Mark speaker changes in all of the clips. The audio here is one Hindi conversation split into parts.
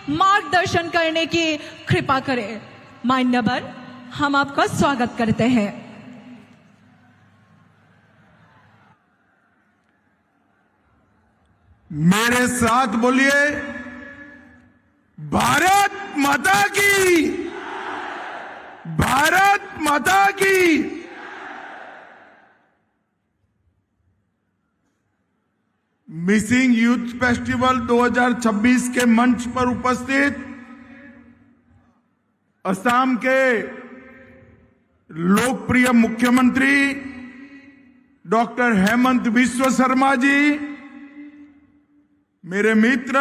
Speaker 1: मार्गदर्शन करने की कृपा करें। मान्यवर, हम आपका स्वागत करते हैं।
Speaker 2: मेरे साथ बोलिए, भारत माता की, भारत माता की। मिसिंग यूथ फेस्टिवल 2026 के मंच पर उपस्थित असम के लोकप्रिय मुख्यमंत्री डॉक्टर हेमंत बिस्वा शर्मा जी, मेरे मित्र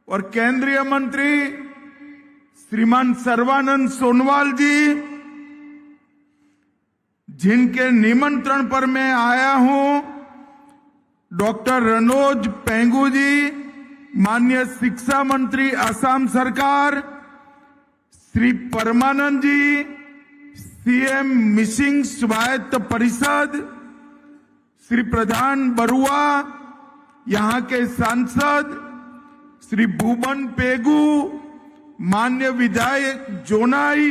Speaker 2: और केंद्रीय मंत्री श्रीमान सर्बानंद सोनोवाल जी, जिनके निमंत्रण पर मैं आया हूं, डॉक्टर रनोज पेंगू जी, माननीय शिक्षा मंत्री असम सरकार, श्री परमानंद जी, सीएम मिसिंग स्वायत्त परिषद, श्री प्रधान बरुआ, यहां के सांसद श्री भूबन पेगू, मान्य विधायक जोनाई,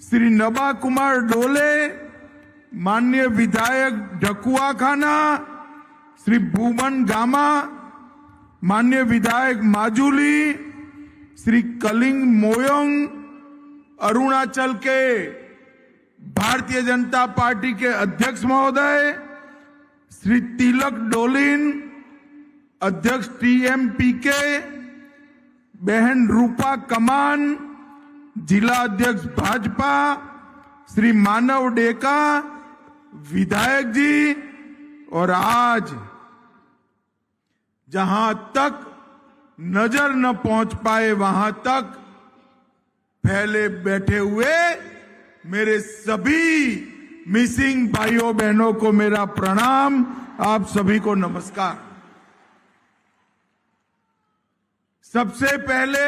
Speaker 2: श्री नबा कुमार डोले, माननीय विधायक ढकुआ खाना, श्री भूबन गामा, माननीय विधायक माजुली, श्री कलिंग मोयोंग, अरुणाचल के भारतीय जनता पार्टी के अध्यक्ष महोदय, श्री तिलक डोलिन, अध्यक्ष टीएमपीके, बहन रूपा कमान, जिला अध्यक्ष भाजपा, श्री मानव डेका, विधायक जी, और आज जहां तक नजर न पहुंच पाए वहां तक फैले बैठे हुए मेरे सभी मिसिंग भाइयों बहनों को मेरा प्रणाम, आप सभी को नमस्कार। सबसे पहले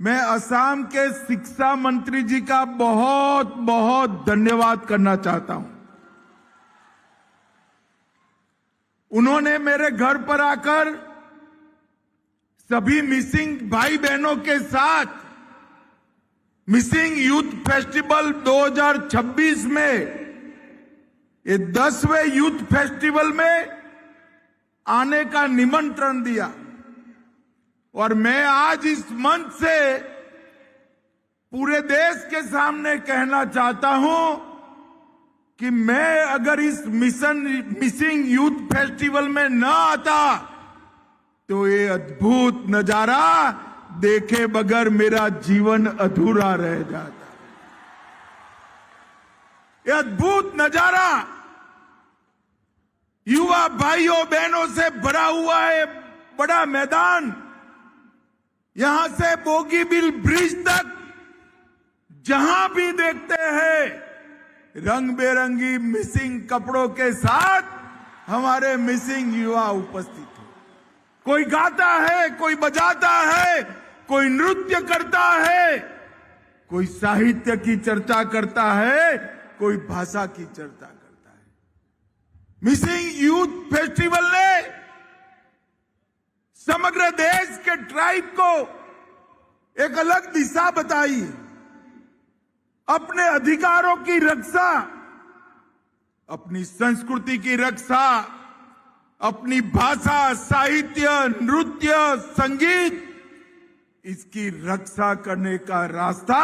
Speaker 2: मैं असम के शिक्षा मंत्री जी का बहुत बहुत धन्यवाद करना चाहता हूं। उन्होंने मेरे घर पर आकर सभी मिसिंग भाई बहनों के साथ मिसिंग यूथ फेस्टिवल 2026 में, ये 10वें यूथ फेस्टिवल में आने का निमंत्रण दिया, और मैं आज इस मंच से पूरे देश के सामने कहना चाहता हूं कि मैं अगर इस मिसिंग यूथ फेस्टिवल में न आता तो ये अद्भुत नजारा देखे बगैर मेरा जीवन अधूरा रह जाता। ये अद्भुत नजारा युवा भाइयों बहनों से भरा हुआ है, बड़ा मैदान, यहां से बोगीबिल ब्रिज तक जहां भी देखते हैं रंग बेरंगी मिसिंग कपड़ों के साथ हमारे मिसिंग युवा उपस्थित हैं। कोई गाता है, कोई बजाता है, कोई नृत्य करता है, कोई साहित्य की चर्चा करता है, कोई भाषा की चर्चा करता है। मिसिंग यूथ फेस्टिवल ने समग्र देश के ट्राइब को एक अलग दिशा बताई। अपने अधिकारों की रक्षा, अपनी संस्कृति की रक्षा, अपनी भाषा, साहित्य, नृत्य, संगीत, इसकी रक्षा करने का रास्ता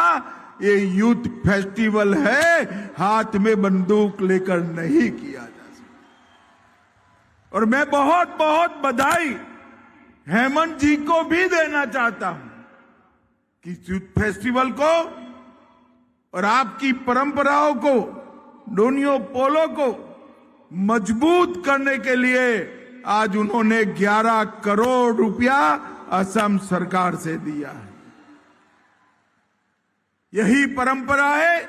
Speaker 2: ये यूथ फेस्टिवल है। हाथ में बंदूक लेकर नहीं किया जा सकता। और मैं बहुत बहुत बधाई हेमंत जी को भी देना चाहता हूं कि यूथ फेस्टिवल को और आपकी परंपराओं को, डोनियो पोलो को मजबूत करने के लिए आज उन्होंने 11 करोड़ रुपया असम सरकार से दिया है। यही परंपरा है,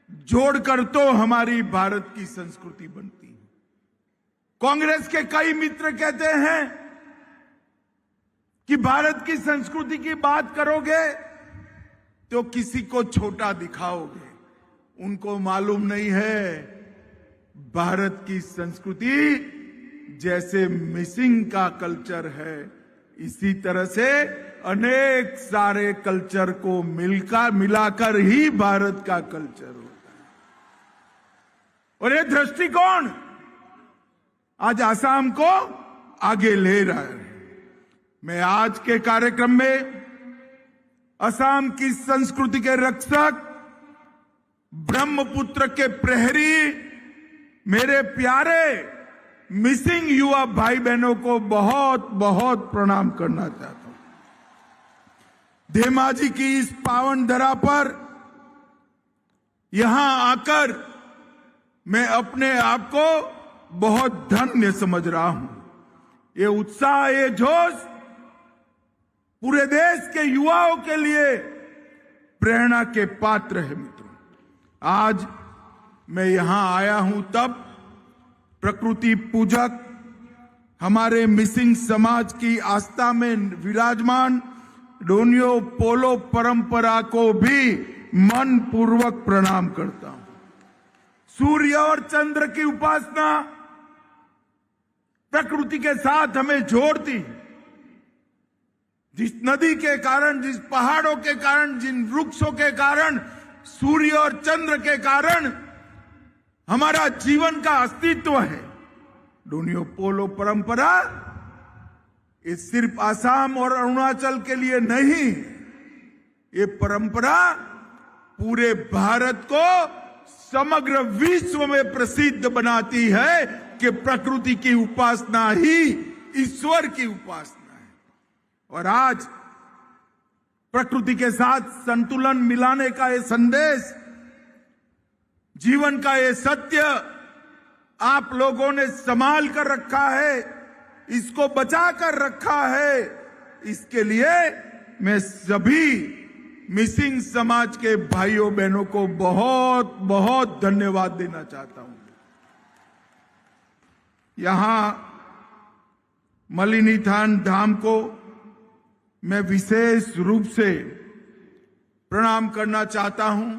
Speaker 2: जोड़कर तो हमारी भारत की संस्कृति बनती है। कांग्रेस के कई मित्र कहते हैं कि भारत की संस्कृति की बात करोगे तो किसी को छोटा दिखाओगे। उनको मालूम नहीं है भारत की संस्कृति जैसे मिसिंग का कल्चर है, इसी तरह से अनेक सारे कल्चर को मिलाकर ही भारत का कल्चर होता है। और ये दृष्टिकोण आज आसाम को आगे ले रहा है। मैं आज के कार्यक्रम में असम की संस्कृति के रक्षक, ब्रह्मपुत्र के प्रहरी, मेरे प्यारे मिसिंग युवा भाई बहनों को बहुत बहुत प्रणाम करना चाहता हूं। धेमाजी की इस पावन धरा पर यहां आकर मैं अपने आप को बहुत धन्य समझ रहा हूं। ये उत्साह, ये जोश पूरे देश के युवाओं के लिए प्रेरणा के पात्र है। मित्रों, आज मैं यहां आया हूं तब प्रकृति पूजक हमारे मिसिंग समाज की आस्था में विराजमान डोनियो पोलो परंपरा को भी मन पूर्वक प्रणाम करता हूं। सूर्य और चंद्र की उपासना प्रकृति के साथ हमें जोड़ती। जिस नदी के कारण, जिस पहाड़ों के कारण, जिन वृक्षों के कारण, सूर्य और चंद्र के कारण हमारा जीवन का अस्तित्व है। डोनियो पोलो परंपरा ये सिर्फ आसाम और अरुणाचल के लिए नहीं, ये परंपरा पूरे भारत को समग्र विश्व में प्रसिद्ध बनाती है कि प्रकृति की उपासना ही ईश्वर की उपासना है। और आज प्रकृति के साथ संतुलन मिलाने का ये संदेश, जीवन का ये सत्य आप लोगों ने संभाल कर रखा है, इसको बचा कर रखा है। इसके लिए मैं सभी मिसिंग समाज के भाइयों बहनों को बहुत बहुत धन्यवाद देना चाहता हूं। यहां मलिनीथान धाम को मैं विशेष रूप से प्रणाम करना चाहता हूं।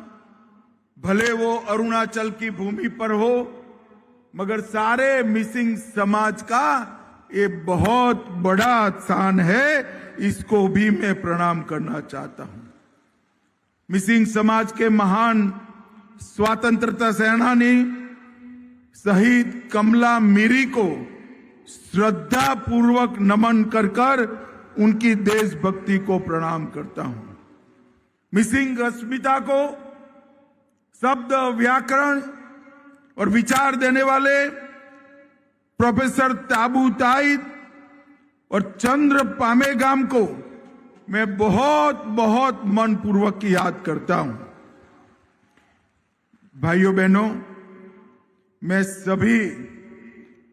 Speaker 2: भले वो अरुणाचल की भूमि पर हो, मगर सारे मिसिंग समाज का ये बहुत बड़ा स्थान है, इसको भी मैं प्रणाम करना चाहता हूं। मिसिंग समाज के महान स्वतंत्रता सेनानी शहीद कमला मीरी को श्रद्धा पूर्वक नमन कर उनकी देशभक्ति को प्रणाम करता हूं। मिसिंग अस्मिता को शब्द, व्याकरण और विचार देने वाले प्रोफेसर ताबू ताइद और चंद्र पामेगाम को मैं बहुत बहुत मनपूर्वक याद करता हूं। भाइयों बहनों, मैं सभी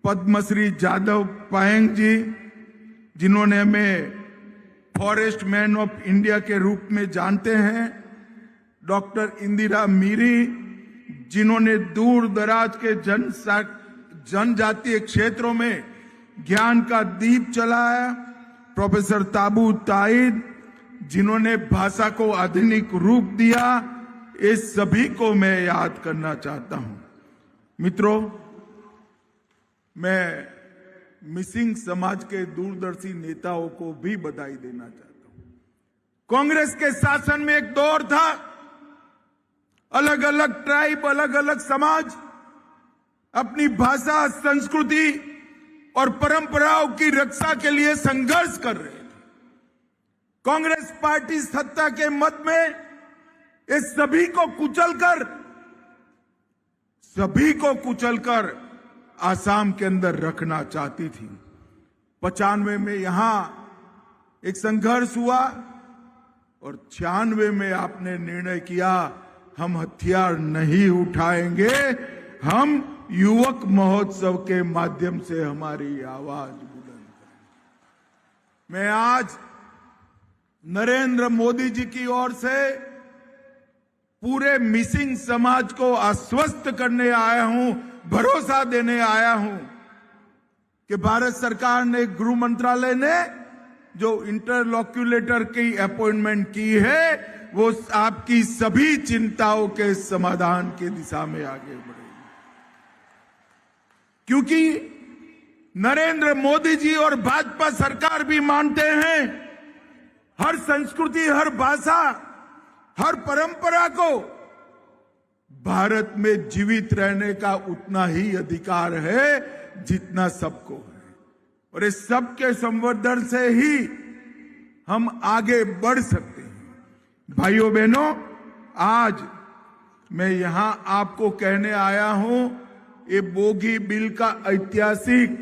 Speaker 2: पद्मश्री जादव पायेंग जी, जिन्होंने हमें फॉरेस्ट मैन ऑफ इंडिया के रूप में जानते हैं, डॉक्टर इंदिरा मीरी, जिन्होंने दूर दराज के जनजातीय क्षेत्रों में ज्ञान का दीप जलाया, प्रोफेसर ताबू ताइद, जिन्होंने भाषा को आधुनिक रूप दिया, ये सभी को मैं याद करना चाहता हूं। मित्रों, मैं मिसिंग समाज के दूरदर्शी नेताओं को भी बधाई देना चाहता हूं। कांग्रेस के शासन में एक दौर था, अलग अलग ट्राइब, अलग अलग समाज अपनी भाषा, संस्कृति और परंपराओं की रक्षा के लिए संघर्ष कर रहे थे। कांग्रेस पार्टी सत्ता के मद में इस सभी को कुचलकर आसाम के अंदर रखना चाहती थी। 95 में यहां एक संघर्ष हुआ और 96 में आपने निर्णय किया, हम हथियार नहीं उठाएंगे, हम युवक महोत्सव के माध्यम से हमारी आवाज बुलंद करेंगे। मैं आज नरेंद्र मोदी जी की ओर से पूरे मिसिंग समाज को आश्वस्त करने आया हूं, भरोसा देने आया हूं कि भारत सरकार ने, गृह मंत्रालय ने जो इंटरलॉक्यूलेटर की अपॉइंटमेंट की है, वो आपकी सभी चिंताओं के समाधान की दिशा में आगे बढ़ेगी। क्योंकि नरेंद्र मोदी जी और भाजपा सरकार भी मानते हैं, हर संस्कृति, हर भाषा, हर परंपरा को भारत में जीवित रहने का उतना ही अधिकार है जितना सबको है। और इस सबके संवर्धन से ही हम आगे बढ़ सकते हैं। भाइयों बहनों, आज मैं यहां आपको कहने आया हूं, ये बोगीबील का ऐतिहासिक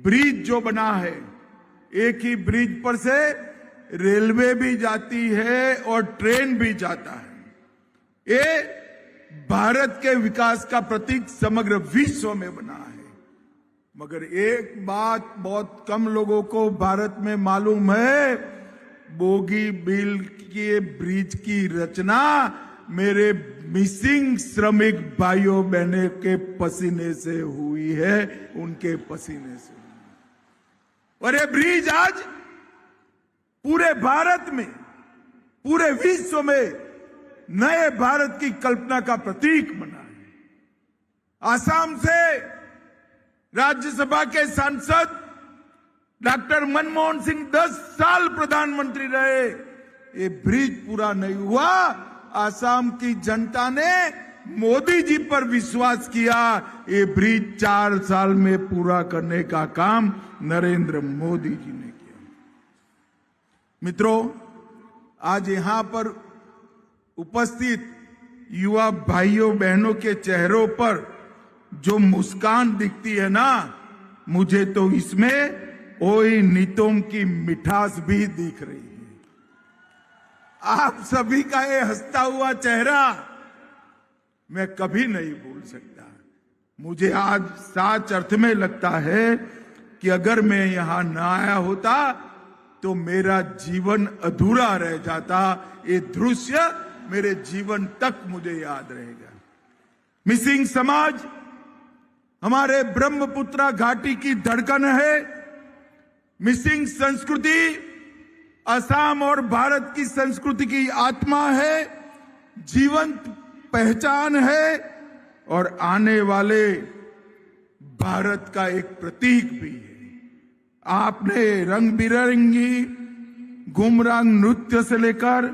Speaker 2: ब्रिज जो बना है, एक ही ब्रिज पर से रेलवे भी जाती है और ट्रेन भी जाता है। ये भारत के विकास का प्रतीक समग्र विश्व में बना है। मगर एक बात बहुत कम लोगों को भारत में मालूम है, बोगीबील के ब्रिज की रचना मेरे मिसिंग श्रमिक भाइयों बहनों के पसीने से हुई है, उनके पसीने से। और ये ब्रिज आज पूरे भारत में, पूरे विश्व में नए भारत की कल्पना का प्रतीक बना है। आसाम से राज्यसभा के सांसद डॉक्टर मनमोहन सिंह 10 साल प्रधानमंत्री रहे, ये ब्रिज पूरा नहीं हुआ। आसाम की जनता ने मोदी जी पर विश्वास किया, ये ब्रिज 4 साल में पूरा करने का काम नरेंद्र मोदी जी ने किया। मित्रों, आज यहां पर उपस्थित युवा भाइयों बहनों के चेहरों पर जो मुस्कान दिखती है ना, मुझे तो इसमें ओई नितोम की मिठास भी दिख रही है। आप सभी का ये हंसता हुआ चेहरा मैं कभी नहीं भूल सकता। मुझे आज सच अर्थ में लगता है कि अगर मैं यहां ना आया होता तो मेरा जीवन अधूरा रह जाता। ये दृश्य मेरे जीवन तक मुझे याद रहेगा। मिसिंग समाज हमारे ब्रह्मपुत्रा घाटी की धड़कन है। मिसिंग संस्कृति असम और भारत की संस्कृति की आत्मा है, जीवंत पहचान है और आने वाले भारत का एक प्रतीक भी है। आपने रंग बिरंगी गुमरांग नृत्य से लेकर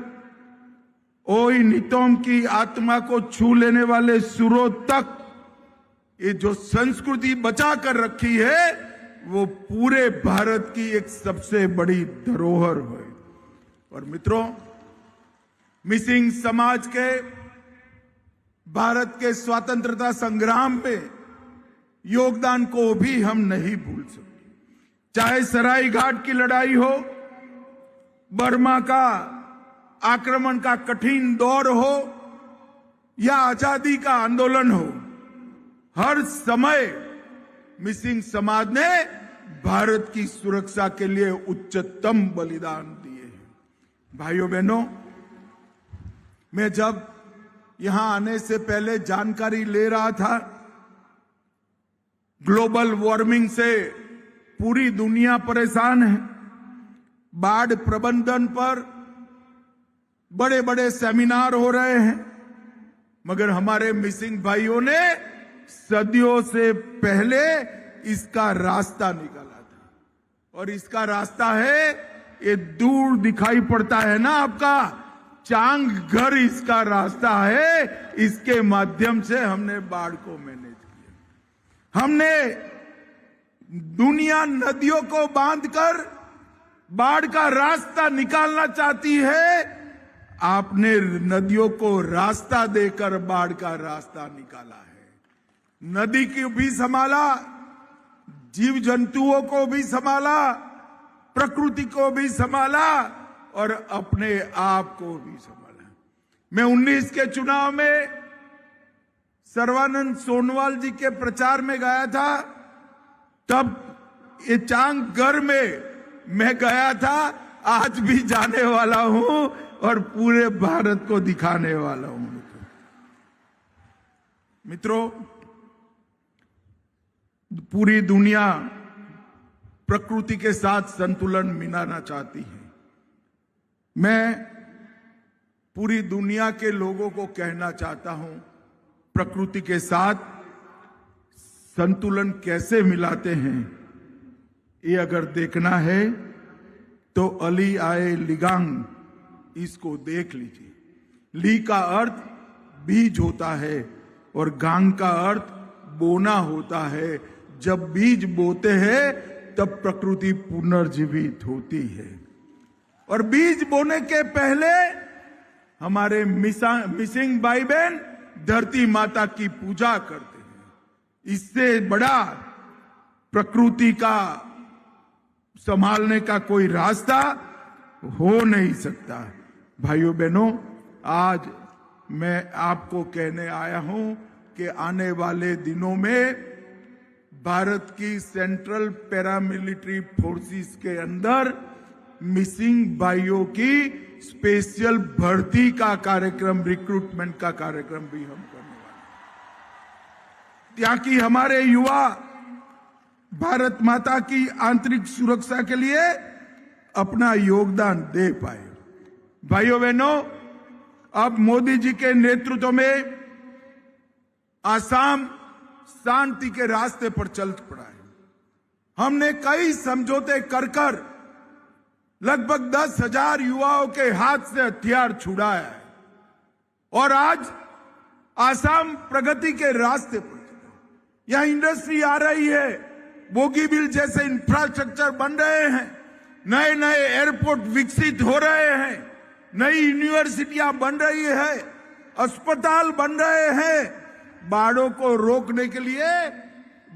Speaker 2: ओई नितोम की आत्मा को छू लेने वाले सुरों तक ये जो संस्कृति बचा कर रखी है, वो पूरे भारत की एक सबसे बड़ी धरोहर है। और मित्रों, मिसिंग समाज के भारत के स्वतंत्रता संग्राम में योगदान को भी हम नहीं भूल सकते। चाहे सराय घाट की लड़ाई हो, बर्मा का आक्रमण का कठिन दौर हो या आजादी का आंदोलन हो, हर समय मिसिंग समाज ने भारत की सुरक्षा के लिए उच्चतम बलिदान दिए हैं। भाइयों बहनों, मैं जब यहां आने से पहले जानकारी ले रहा था, ग्लोबल वार्मिंग से पूरी दुनिया परेशान है। बाढ़ प्रबंधन पर बड़े बड़े सेमिनार हो रहे हैं, मगर हमारे मिसिंग भाइयों ने सदियों से पहले इसका रास्ता निकाला था। और इसका रास्ता है, ये दूर दिखाई पड़ता है ना आपका चांग घर, इसका रास्ता है। इसके माध्यम से हमने बाढ़ को मैनेज किया। हमने दुनिया नदियों को बांधकर बाढ़ का रास्ता निकालना चाहती है, आपने नदियों को रास्ता देकर बाढ़ का रास्ता निकाला है। नदी को भी संभाला, जीव जंतुओं को भी संभाला, प्रकृति को भी संभाला और अपने आप को भी संभाला। मैं 19 के चुनाव में सर्बानंद सोनोवाल जी के प्रचार में गया था, तब ये चांगघर में मैं गया था, आज भी जाने वाला हूं और पूरे भारत को दिखाने वाला हूं। मित्रों, पूरी दुनिया प्रकृति के साथ संतुलन मिलाना चाहती है। मैं पूरी दुनिया के लोगों को कहना चाहता हूं, प्रकृति के साथ संतुलन कैसे मिलाते हैं ये अगर देखना है तो अली आए लिगांग, इसको देख लीजिए। ली का अर्थ बीज होता है और गांग का अर्थ बोना होता है। जब बीज बोते हैं तब प्रकृति पुनर्जीवित होती है। और बीज बोने के पहले हमारे मिसिंग भाई बहन धरती माता की पूजा करते हैं। इससे बड़ा प्रकृति का संभालने का कोई रास्ता हो नहीं सकता। भाइयों बहनों, आज मैं आपको कहने आया हूं कि आने वाले दिनों में भारत की सेंट्रल पैरामिलिट्री फोर्सेस के अंदर मिसिंग भाइयों की स्पेशल भर्ती का कार्यक्रम, रिक्रूटमेंट का कार्यक्रम भी हम करने वाले हैं, ताकि हमारे युवा भारत माता की आंतरिक सुरक्षा के लिए अपना योगदान दे पाए। भाइयों बहनों, अब मोदी जी के नेतृत्व में आसाम शांति के रास्ते पर चल पड़ा है। हमने कई समझौते कर लगभग 10,000 युवाओं के हाथ से हथियार छुड़ाया है और आज आसाम प्रगति के रास्ते पर चला है। यहां इंडस्ट्री आ रही है, बोगीबिल जैसे इंफ्रास्ट्रक्चर बन रहे हैं, नए नए एयरपोर्ट विकसित हो रहे हैं, नई यूनिवर्सिटियां बन रही है, अस्पताल बन रहे हैं, बाढ़ों को रोकने के लिए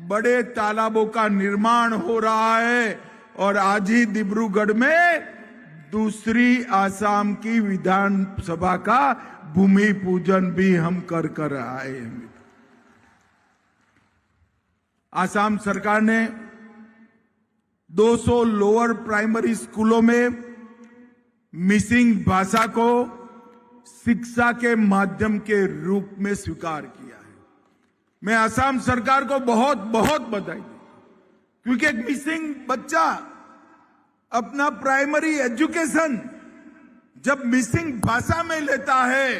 Speaker 2: बड़े तालाबों का निर्माण हो रहा है। और आज ही डिब्रूगढ़ में दूसरी आसाम की विधानसभा का भूमि पूजन भी हम कर आए हैं। आसाम सरकार ने 200 लोअर प्राइमरी स्कूलों में मिसिंग भाषा को शिक्षा के माध्यम के रूप में स्वीकार किया है। मैं आसाम सरकार को बहुत बहुत बधाई दूं, क्योंकि एक मिसिंग बच्चा अपना प्राइमरी एजुकेशन जब मिसिंग भाषा में लेता है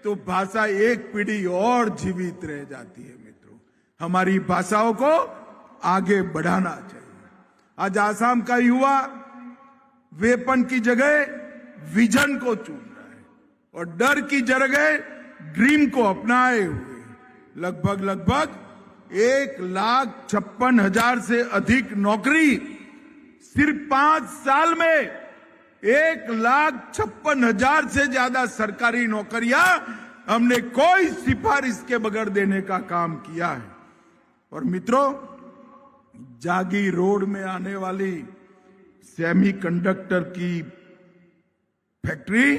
Speaker 2: तो भाषा एक पीढ़ी और जीवित रह जाती है। मित्रों, हमारी भाषाओं को आगे बढ़ाना चाहिए। आज आसाम का युवा वेपन की जगह विजन को चुन रहा है और डर की जगह ड्रीम को अपनाए हुए लगभग 1,56,000 से अधिक नौकरी सिर्फ 5 साल में 1,56,000 से ज्यादा सरकारी नौकरियां हमने कोई सिफारिश के बगैर देने का काम किया है। और मित्रों, जागी रोड में आने वाली सेमीकंडक्टर की फैक्ट्री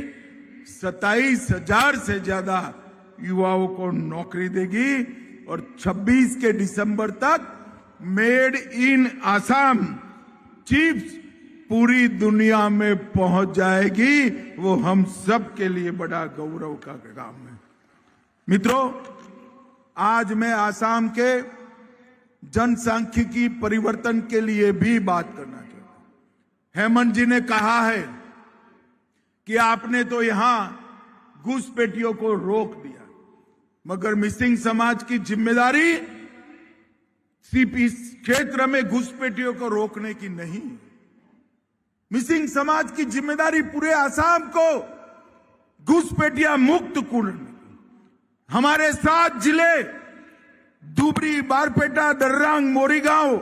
Speaker 2: 27,000 से ज्यादा युवाओं को नौकरी देगी और 26 के दिसंबर तक मेड इन आसाम चिप्स पूरी दुनिया में पहुंच जाएगी। वो हम सब के लिए बड़ा गौरव का काम है। मित्रों, आज मैं आसाम के जनसांख्यिकी परिवर्तन के लिए भी बात करना चाहता हूं। हेमंत जी ने कहा है कि आपने तो यहां घुसपैठियों को रोक दिया, मगर मिसिंग समाज की जिम्मेदारी सिर्फ इस क्षेत्र में घुसपैठियों को रोकने की नहीं। मिसिंग समाज की जिम्मेदारी पूरे आसाम को घुसपैठिया मुक्त करने की। हमारे 7 जिले धुबरी, बारपेटा, दर्रांग, मोरीगांव,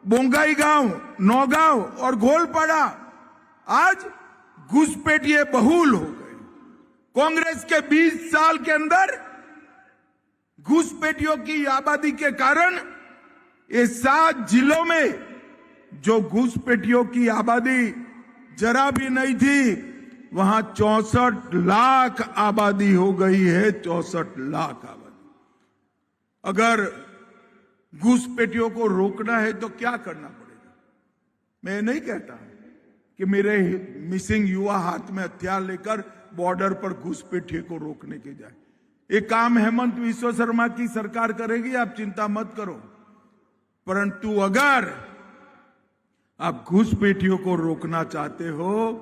Speaker 2: बोंगाईगांव, नौगांव और घोलपाड़ा आज घुसपैठिए बहुल हो गए। कांग्रेस के 20 साल के अंदर घुसपैठियों की आबादी के कारण ये 7 जिलों में जो घुसपैठियों की आबादी जरा भी नहीं थी, वहां 64 लाख आबादी हो गई है। 64 लाख आबादी। अगर घुसपैठियों को रोकना है तो क्या करना पड़ेगा? मैं नहीं कहता कि मेरे मिसिंग युवा हाथ में हथियार लेकर बॉर्डर पर घुसपैठियों को रोकने के जाए। ये काम हेमंत विश्व शर्मा की सरकार करेगी, आप चिंता मत करो। परंतु अगर आप घुसपैठियों को रोकना चाहते हो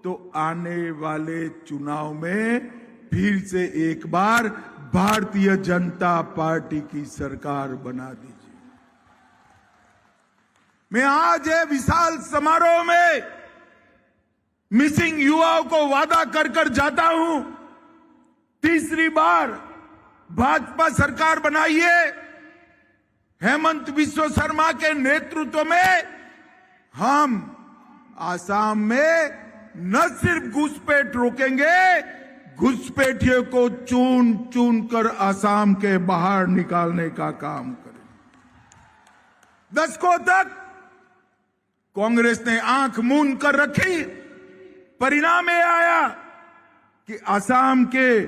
Speaker 2: तो आने वाले चुनाव में फिर से एक बार भारतीय जनता पार्टी की सरकार बना दीजिए। मैं आज ये विशाल समारोह में मिसिंग युवाओं को वादा कर कर जाता हूं, तीसरी बार भाजपा सरकार बनाई है। हेमंत बिस्वा शर्मा के नेतृत्व में हम आसाम में न सिर्फ घुसपैठ रोकेंगे, घुसपैठियों को चुन चुन कर आसाम के बाहर निकालने का काम करें। दशकों तक कांग्रेस ने आंख मूंद कर रखी, परिणाम ये आया कि आसाम के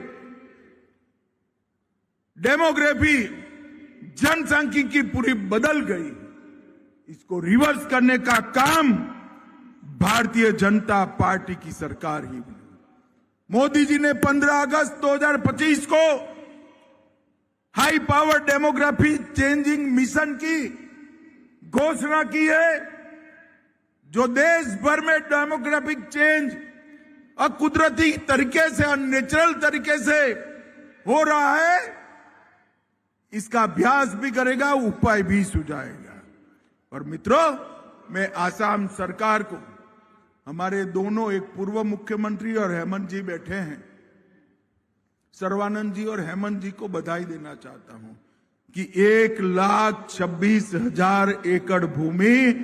Speaker 2: डेमोग्राफी, जनसांख्यिकी पूरी बदल गई। इसको रिवर्स करने का काम भारतीय जनता पार्टी की सरकार ही बनी। मोदी जी ने 15 अगस्त 2025 को high power demography changing mission की घोषणा की है, जो देश भर में डेमोग्राफिक चेंज अकुदरती तरीके से, अननेचुरल तरीके से हो रहा है, इसका अभ्यास भी करेगा, उपाय भी सुझाएगा। और मित्रों, मैं आसाम सरकार को, हमारे दोनों, एक पूर्व मुख्यमंत्री और हेमंत जी बैठे हैं, सर्बानंद जी और हेमंत जी को बधाई देना चाहता हूं कि 1,26,000 एकड़ भूमि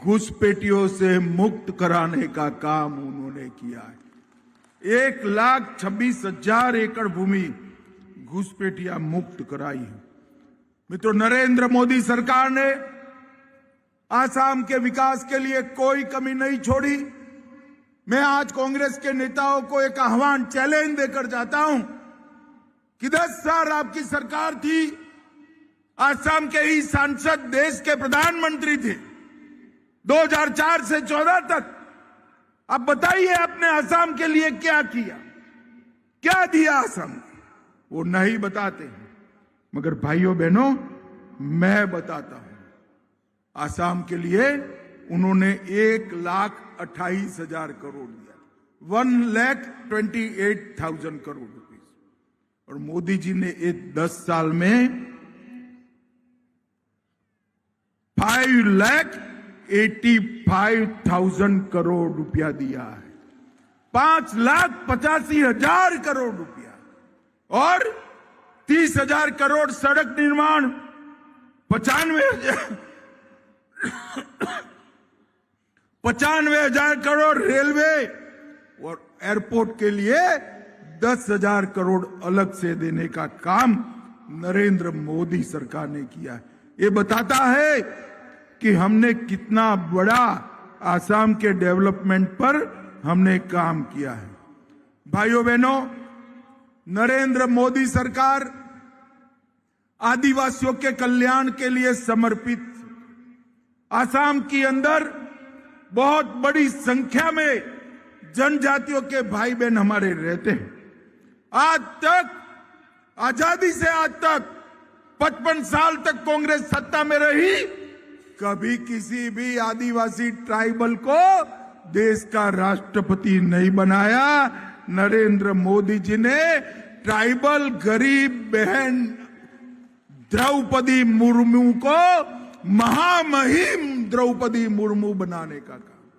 Speaker 2: घुसपैठियों से मुक्त कराने का काम उन्होंने किया है। 1,26,000 एकड़ भूमि घुसपैठियां मुक्त कराई है। मित्रों, नरेंद्र मोदी सरकार ने आसाम के विकास के लिए कोई कमी नहीं छोड़ी। मैं आज कांग्रेस के नेताओं को एक आह्वान, चैलेंज देकर जाता हूं कि 10 साल आपकी सरकार थी, आसाम के ही सांसद देश के प्रधानमंत्री थे 2004 से 14 तक। आप बताइए आपने आसाम के लिए क्या किया, क्या दिया आसाम? वो नहीं बताते हैं, मगर भाइयों बहनों, मैं बताता हूं। आसाम के लिए उन्होंने 1,28,000 करोड़ दिया, 1,28,000 करोड़ रुपीस। और मोदी जी ने 10 साल में 5,85,000 करोड़ रुपया दिया है, 5,85,000 करोड़ रुपया, और 30,000 करोड़ सड़क निर्माण, 95,000 करोड़ रेलवे, और एयरपोर्ट के लिए 10,000 करोड़ अलग से देने का काम नरेंद्र मोदी सरकार ने किया है। ये बताता है कि हमने कितना बड़ा आसाम के डेवलपमेंट पर हमने काम किया है। भाइयों बहनों, नरेंद्र मोदी सरकार आदिवासियों के कल्याण के लिए समर्पित। आसाम के अंदर बहुत बड़ी संख्या में जनजातियों के भाई बहन हमारे रहते हैं। आज तक, आजादी से आज तक 55 साल तक कांग्रेस सत्ता में रही, कभी किसी भी आदिवासी ट्राइबल को देश का राष्ट्रपति नहीं बनाया। नरेंद्र मोदी जी ने ट्राइबल गरीब बहन द्रौपदी मुर्मू को महामहिम द्रौपदी मुर्मू बनाने का काम,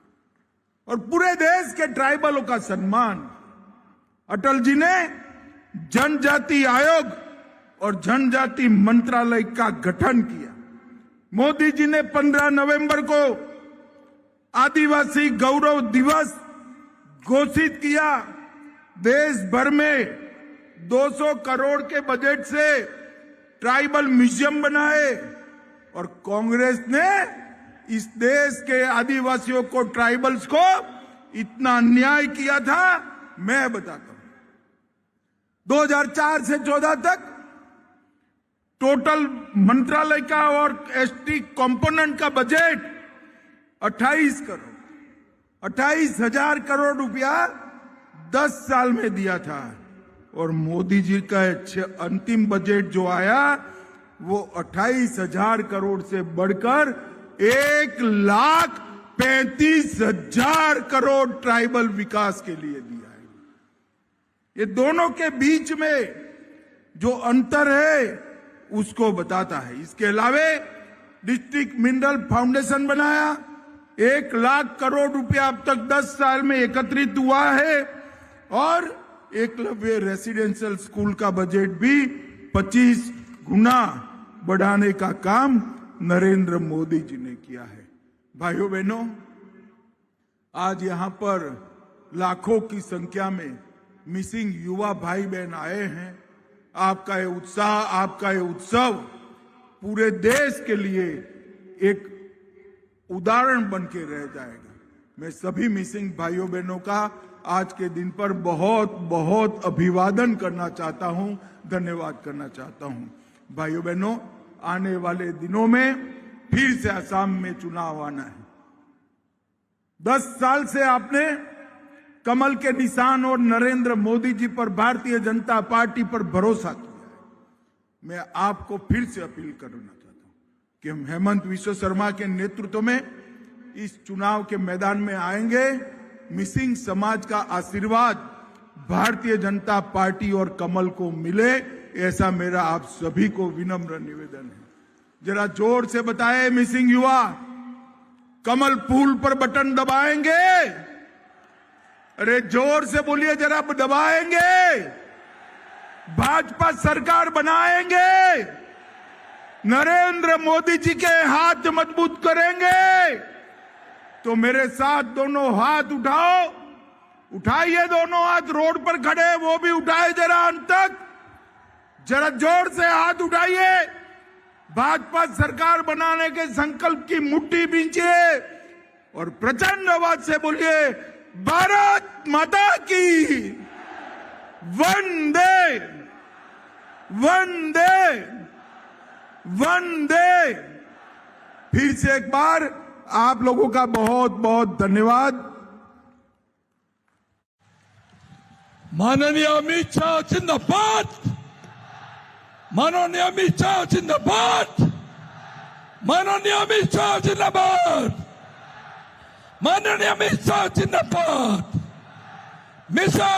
Speaker 2: और पूरे देश के ट्राइबलों का सम्मान। अटल जी ने जनजाति आयोग और जनजाति मंत्रालय का गठन किया। मोदी जी ने 15 नवंबर को आदिवासी गौरव दिवस घोषित किया। देश भर में 200 करोड़ के बजट से ट्राइबल म्यूजियम बनाए, और कांग्रेस ने इस देश के आदिवासियों को, ट्राइबल्स को इतना अन्याय किया था, मैं बताता हूं। 2004 से 14 तक टोटल मंत्रालय का और एसटी कंपोनेंट का बजट 28,000 करोड़ रुपया 10 साल में दिया था। और मोदी जी का अंतिम बजट जो आया वो 28,000 करोड़ से बढ़कर 1,35,000 करोड़ ट्राइबल विकास के लिए दिया है। ये दोनों के बीच में जो अंतर है उसको बताता है। इसके अलावे डिस्ट्रिक्ट मिनरल फाउंडेशन बनाया। 1 लाख करोड़ रुपया अब तक 10 साल में एकत्रित हुआ है और एकलव्य रेसिडेंशियल स्कूल का बजट भी 25 गुना बढ़ाने का काम नरेंद्र मोदी जी ने किया है। भाइयों बहनों, आज यहां पर लाखों की संख्या में मिसिंग युवा भाई बहन आए हैं। आपका ये उत्साह, आपका ये उत्सव पूरे देश के लिए एक उदाहरण बन के रह जाएगा। मैं सभी मिसिंग भाइयों बहनों का आज के दिन पर बहुत बहुत अभिवादन करना चाहता हूं, धन्यवाद करना चाहता हूं। भाइयों बहनों, आने वाले दिनों में फिर से असम में चुनाव आना है। 10 साल से आपने कमल के निशान और नरेंद्र मोदी जी पर, भारतीय जनता पार्टी पर भरोसा किया है। मैं आपको फिर से अपील करना चाहता हूं कि हम हेमंत विश्व शर्मा के नेतृत्व में इस चुनाव के मैदान में आएंगे। मिसिंग समाज का आशीर्वाद भारतीय जनता पार्टी और कमल को मिले, ऐसा मेरा आप सभी को विनम्र निवेदन है। जरा जोर से बताएं मिसिंग युवा, कमल फूल पर बटन दबाएंगे? अरे जोर से बोलिए, जरा दबाएंगे? भाजपा सरकार बनाएंगे? नरेंद्र मोदी जी के हाथ मजबूत करेंगे? तो मेरे साथ दोनों हाथ उठाओ, उठाइए दोनों हाथ। रोड पर खड़े वो भी उठाए जरा अंत तक, जरा जोर से हाथ उठाइए। भाजपा सरकार बनाने के संकल्प की मुट्ठी बींचिए और प्रचंड आवाज से बोलिए, भारत माता की वंदे वंदे वंदे। फिर से एक बार आप लोगों का बहुत बहुत धन्यवाद।
Speaker 3: माननीय अमित शाह जिंदाबाद, माननीय अमित शाह जिंदाबाद, माननीय अमित शाह जिंदाबाद, माननीय अमित शाह जिंदाबाद। मिशन